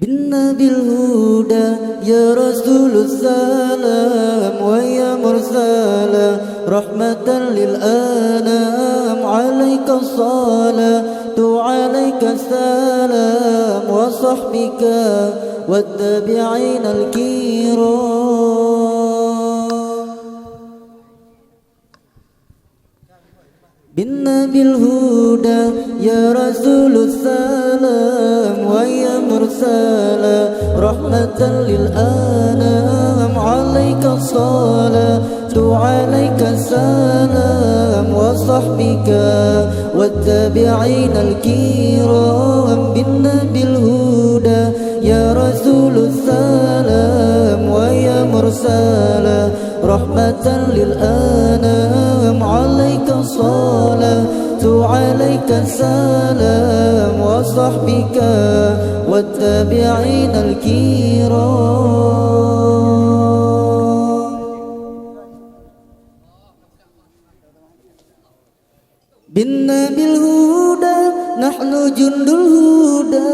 بالنبي الهدى يا رسول السلام ويا مرسلا رحمة للأنام عليك الصلاة عليك السلام وصحبك والتابعين الكرام بالنبي الهدى يا رسول السلام ويا مرسلا رحمة للأنام عليك الصلاة عليك السلام وصحبك والتابعين الكرام بالنبي الهدى يا رسول السلام ويا مرسلا رحمة للأنام عليك الصلاة عليك السلام وصحبك والتابعين الكرام بالنبي الهدى نحن جند الهدى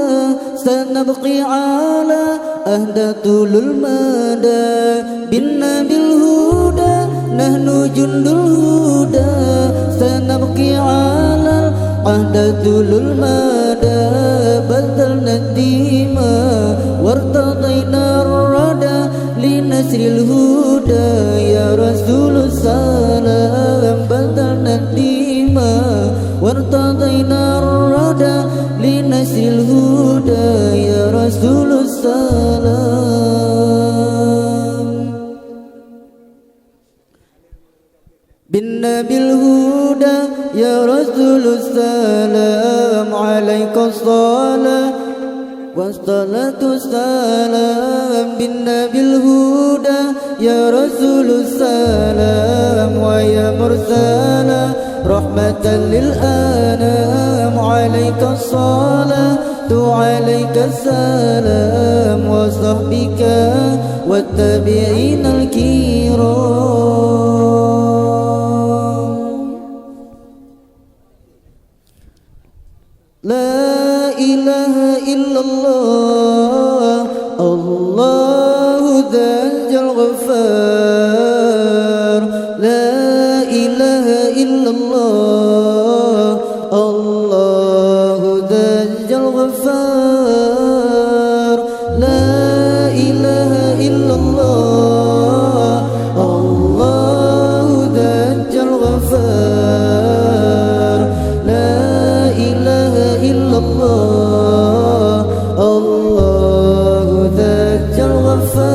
سنبقي على أهدى طول المدى بالنبي الهدى نحن جند الهدى سنبقي على أهدى طول المدى بذلنا الدماء وارتضينا الردى لنسر الهدى يا رسول السلام بذلنا الدماء وارتضينا الردى لنسر الهدى يا رسول السلام بالنبي الهدى يا رسول السلام عليك الصلاة والصلاة السلام بالنبي الهدى يا رسول السلام ويا مرسلا رحمة للأنام عليك الصلاة عليك السلام وصحبك والتابعين الكرام لا إله إلا الله الله ذا الغفار لا إله إلا الله الله ذا الغفار لا إله إلا الله الله ذا الغفار لا إله إلا الله الله ذا الغفار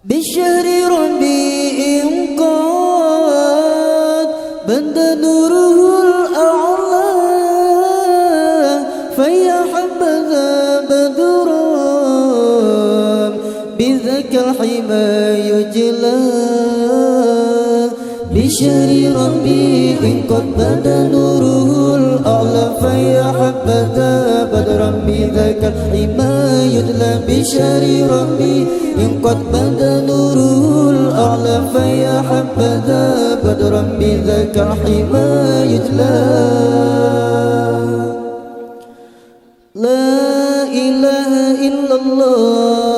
بشهر ربيع قد بدا نوره الأعلى فيا حبذا بدر بذاك الحمى يجلى بشهر ربيع قد بدا نوره الأعلى فيا حبذا بدرا بذاك الحمى يدلى بشهر ربيع قد بدا نوره الأعلى فيا حبذا بدرا بذاك الحمى يدلى لا إله إلا الله